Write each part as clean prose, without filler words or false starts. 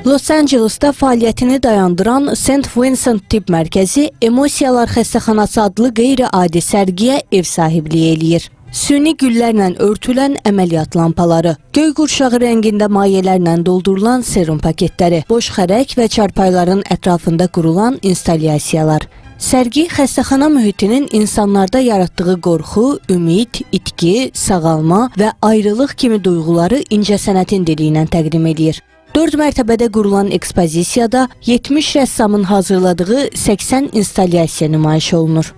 Los Angeles'ta fəaliyyətini dayandıran St. Vincent Tibb Mərkəzi Emosiyalar Xəstəxanası adlı qeyri-adi sərgiyə ev sahibliyi eləyir. Süni güllərlə örtülən əməliyyat lampaları, göy qurşağı rəngində mayelərlə doldurulan serum paketləri, boş xərək və çarpayların ətrafında qurulan instalyasiyalar. Sərgi xəstəxana mühitinin insanlarda yaratdığı qorxu, ümid, itki, sağalma və ayrılıq kimi duyğuları incəsənətin dili ilə təqdim edir. 4 mərtəbədə qurulan ekspozisiyada 70 rəssamın hazırladığı 80 instalyasiya nümayiş olunur.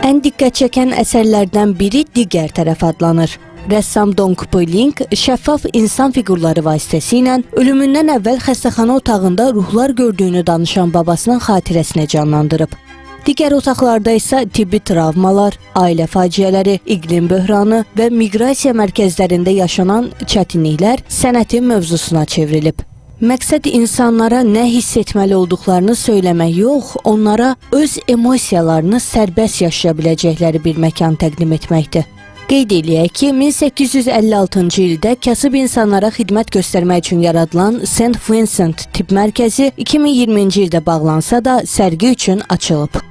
Ən diqqət çəkən əsərlərdən biri digər tərəf adlanır. Rəssam Dong Puiling şəffaf insan fiqurları vasitəsilə ölümündən əvvəl xəstəxana otağında ruhlar gördüyünü danışan babasının xatirəsini canlandırıb. Digər otaqlarda isə tibbi travmalar, ailə faciələri, iqlim böhranı və miqrasiya mərkəzlərində yaşanan çətinliklər sənətin mövzusuna çevrilib. Məqsəd insanlara nə hiss etməli olduqlarını söyləmək yox, onlara öz emosiyalarını sərbəst yaşaya biləcəkləri bir məkan təqdim etməkdir. Qeyd eləyək ki, 1856-cı ildə kasıb insanlara xidmət göstərmək üçün yaradılan St. Vincent Tibb Mərkəzi 2020-ci ildə bağlansa da sərgi üçün açılıb.